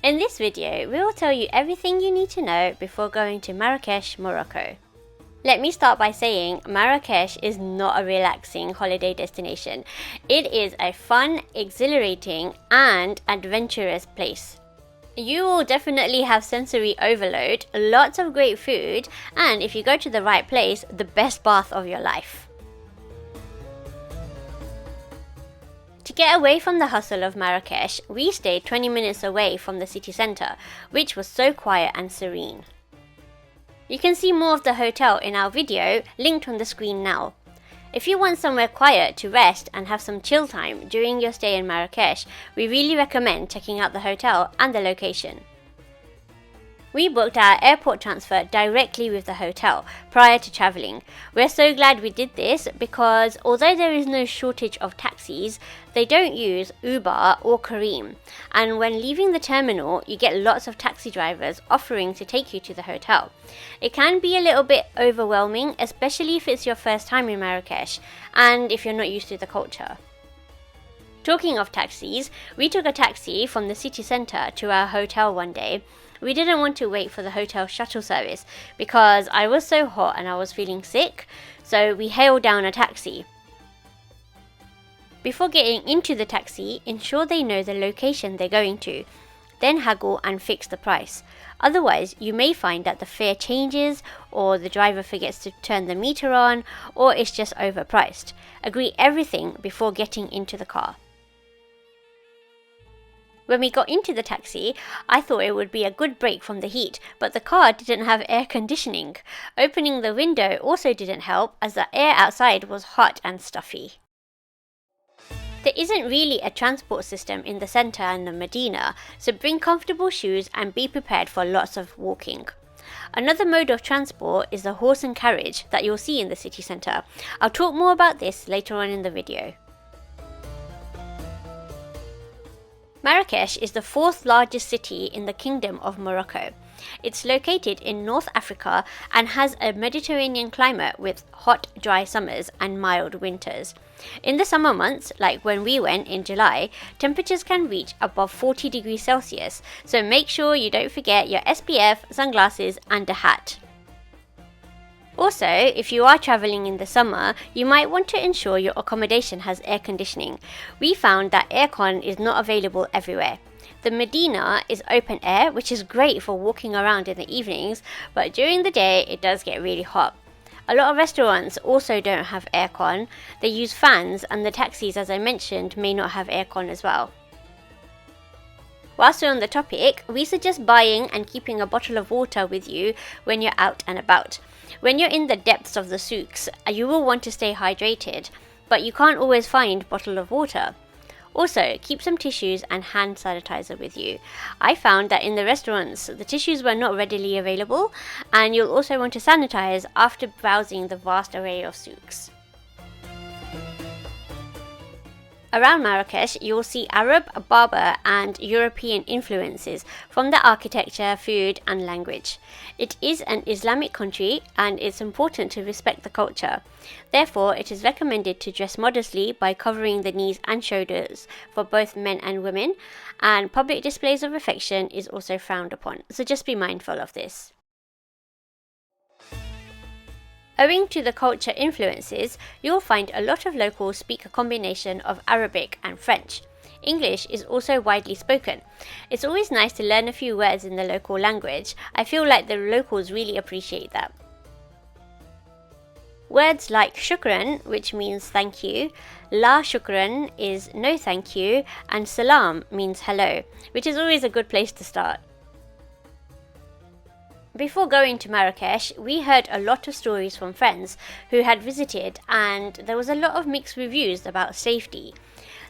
In this video, we will tell you everything you need to know before going to Marrakech, Morocco. Let me start by saying Marrakech is not a relaxing holiday destination. It is a fun, exhilarating and adventurous place. You will definitely have sensory overload, lots of great food, and if you go to the right place, the best bath of your life. To get away from the hustle of Marrakech, we stayed 20 minutes away from the city centre, which was so quiet and serene. You can see more of the hotel in our video, linked on the screen now. If you want somewhere quiet to rest and have some chill time during your stay in Marrakech, we really recommend checking out the hotel and the location. We booked our airport transfer directly with the hotel prior to travelling. We're so glad we did this because although there is no shortage of taxis, they don't use Uber or Careem. And when leaving the terminal, you get lots of taxi drivers offering to take you to the hotel. It can be a little bit overwhelming, especially if it's your first time in Marrakech and if you're not used to the culture. Talking of taxis, we took a taxi from the city centre to our hotel one day. We didn't want to wait for the hotel shuttle service because I was so hot and I was feeling sick, so we hailed down a taxi. Before getting into the taxi, ensure they know the location they're going to, then haggle and fix the price. Otherwise, you may find that the fare changes, or the driver forgets to turn the meter on, or it's just overpriced. Agree everything before getting into the car. When we got into the taxi, I thought it would be a good break from the heat, but the car didn't have air conditioning. Opening the window also didn't help as the air outside was hot and stuffy. There isn't really a transport system in the centre and the Medina, so bring comfortable shoes and be prepared for lots of walking. Another mode of transport is the horse and carriage that you'll see in the city centre. I'll talk more about this later on in the video. Marrakech is the fourth largest city in the Kingdom of Morocco. It's located in North Africa and has a Mediterranean climate with hot, dry summers and mild winters. In the summer months, like when we went in July, temperatures can reach above 40 degrees Celsius, so make sure you don't forget your SPF, sunglasses and a hat. Also, if you are travelling in the summer, you might want to ensure your accommodation has air conditioning. We found that aircon is not available everywhere. The Medina is open air, which is great for walking around in the evenings, but during the day it does get really hot. A lot of restaurants also don't have aircon. They use fans, and the taxis, as I mentioned, may not have aircon as well. Whilst we're on the topic, we suggest buying and keeping a bottle of water with you when you're out and about. When you're in the depths of the souks, you will want to stay hydrated, but you can't always find a bottle of water. Also, keep some tissues and hand sanitizer with you. I found that in the restaurants, the tissues were not readily available, and you'll also want to sanitize after browsing the vast array of souks. Around Marrakech, you'll see Arab, Berber and European influences from the architecture, food and language. It is an Islamic country and it's important to respect the culture. Therefore, it is recommended to dress modestly by covering the knees and shoulders for both men and women, and public displays of affection is also frowned upon, so just be mindful of this. Owing to the culture influences, you'll find a lot of locals speak a combination of Arabic and French. English is also widely spoken. It's always nice to learn a few words in the local language. I feel like the locals really appreciate that. Words like shukran, which means thank you, la shukran is no thank you, and salam means hello, which is always a good place to start. Before going to Marrakech, we heard a lot of stories from friends who had visited, and there was a lot of mixed reviews about safety.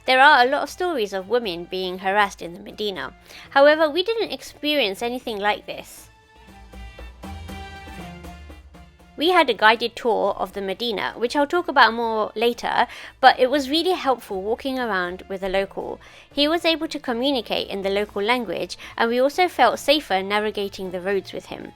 There are a lot of stories of women being harassed in the Medina. However, we didn't experience anything like this. We had a guided tour of the Medina, which I'll talk about more later, but it was really helpful walking around with a local. He was able to communicate in the local language, and we also felt safer navigating the roads with him.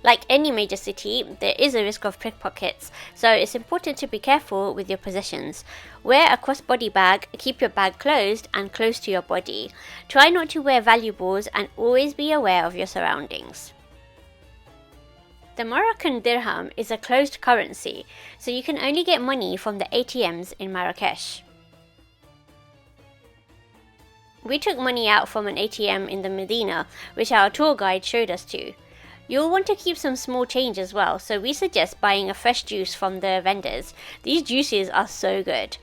Like any major city, there is a risk of pickpockets, so it's important to be careful with your possessions. Wear a crossbody bag, keep your bag closed and close to your body. Try not to wear valuables and always be aware of your surroundings. The Moroccan dirham is a closed currency, so you can only get money from the ATMs in Marrakech. We took money out from an ATM in the Medina, which our tour guide showed us to. You'll want to keep some small change as well, so we suggest buying a fresh juice from the vendors. These juices are so good.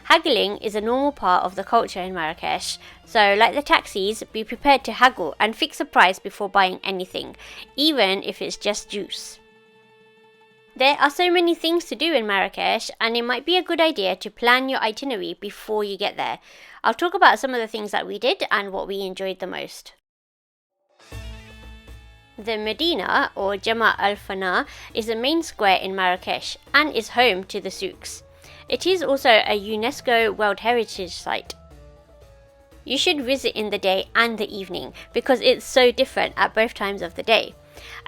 Haggling is a normal part of the culture in Marrakech, so like the taxis, be prepared to haggle and fix a price before buying anything, even if it's just juice. There are so many things to do in Marrakech, and it might be a good idea to plan your itinerary before you get there. I'll talk about some of the things that we did and what we enjoyed the most. The Medina, or Jemaa El-Fnaa, is the main square in Marrakech and is home to the souks. It is also a UNESCO World Heritage Site. You should visit in the day and the evening because it's so different at both times of the day.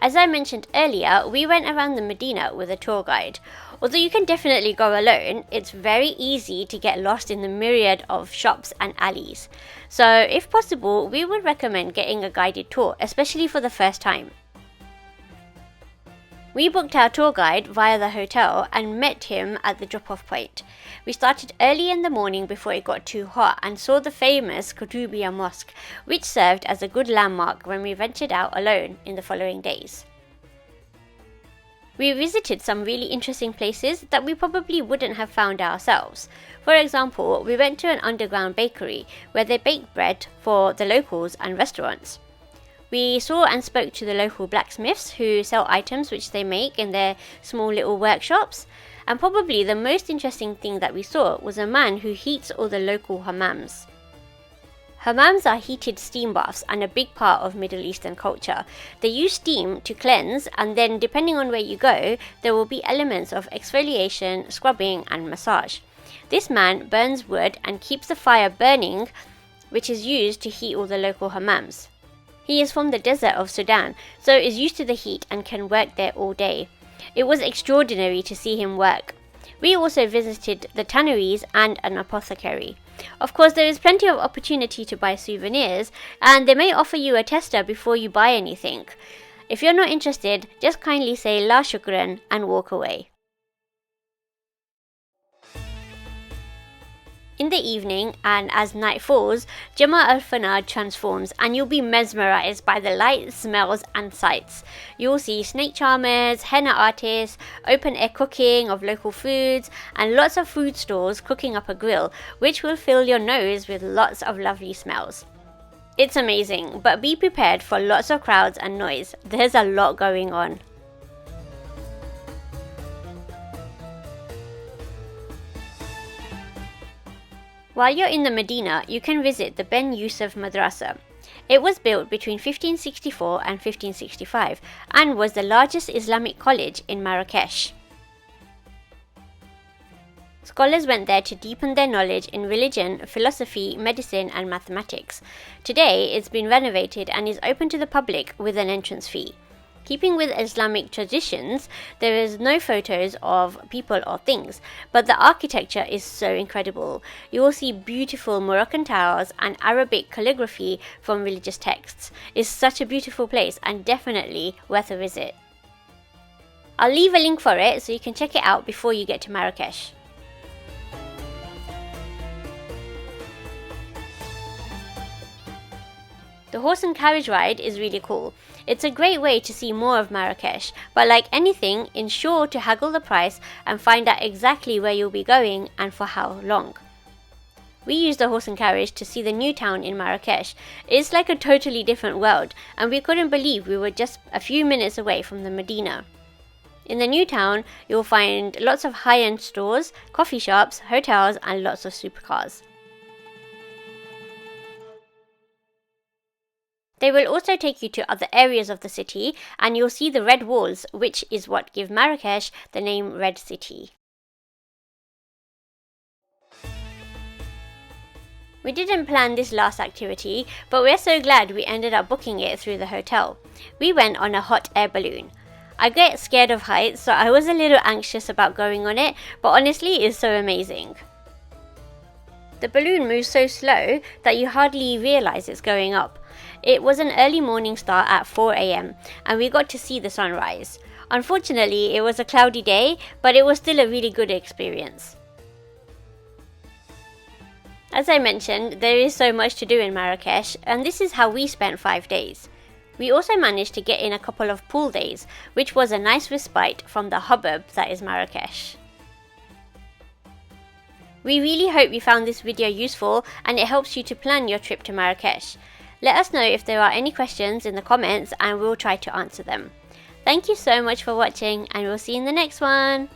As I mentioned earlier, we went around the Medina with a tour guide. Although you can definitely go alone, it's very easy to get lost in the myriad of shops and alleys. So if possible, we would recommend getting a guided tour, especially for the first time. We booked our tour guide via the hotel and met him at the drop-off point. We started early in the morning before it got too hot and saw the famous Koutoubia Mosque, which served as a good landmark when we ventured out alone in the following days. We visited some really interesting places that we probably wouldn't have found ourselves. For example, we went to an underground bakery where they bake bread for the locals and restaurants. We saw and spoke to the local blacksmiths who sell items which they make in their small little workshops. And probably the most interesting thing that we saw was a man who heats all the local hammams. Hammams are heated steam baths and a big part of Middle Eastern culture. They use steam to cleanse, and then depending on where you go, there will be elements of exfoliation, scrubbing and massage. This man burns wood and keeps the fire burning, which is used to heat all the local hammams. He is from the desert of Sudan, so is used to the heat and can work there all day. It was extraordinary to see him work. We also visited the tanneries and an apothecary. Of course, there is plenty of opportunity to buy souvenirs, and they may offer you a tester before you buy anything. If you're not interested, just kindly say La Shukran and walk away. In the evening, and as night falls, Jemaa El-Fnaa transforms and you'll be mesmerized by the lights, smells and sights. You'll see snake charmers, henna artists, open-air cooking of local foods, and lots of food stalls cooking up a grill, which will fill your nose with lots of lovely smells. It's amazing, but be prepared for lots of crowds and noise. There's a lot going on. While you're in the Medina, you can visit the Ben Youssef Madrasa. It was built between 1564 and 1565 and was the largest Islamic college in Marrakech. Scholars went there to deepen their knowledge in religion, philosophy, medicine and mathematics. Today, it's been renovated and is open to the public with an entrance fee. Keeping with Islamic traditions, there is no photos of people or things, but the architecture is so incredible. You will see beautiful Moroccan towers and Arabic calligraphy from religious texts. It's such a beautiful place and definitely worth a visit. I'll leave a link for it so you can check it out before you get to Marrakech. The horse and carriage ride is really cool. It's a great way to see more of Marrakech, but like anything, ensure to haggle the price and find out exactly where you'll be going and for how long. We used the horse and carriage to see the new town in Marrakech. It's like a totally different world, and we couldn't believe we were just a few minutes away from the Medina. In the new town, you'll find lots of high-end stores, coffee shops, hotels, and lots of supercars. They will also take you to other areas of the city, and you'll see the red walls, which is what give Marrakech the name Red City. We didn't plan this last activity, but we're so glad we ended up booking it through the hotel. We went on a hot air balloon. I get scared of heights, so I was a little anxious about going on it, but honestly it's so amazing. The balloon moves so slow that you hardly realise it's going up. It was an early morning start at 4 AM and we got to see the sunrise. Unfortunately, it was a cloudy day, but it was still a really good experience. As I mentioned, there is so much to do in Marrakech, and this is how we spent 5 days. We also managed to get in a couple of pool days, which was a nice respite from the hubbub that is Marrakech. We really hope you found this video useful and it helps you to plan your trip to Marrakech. Let us know if there are any questions in the comments and we'll try to answer them. Thank you so much for watching and we'll see you in the next one.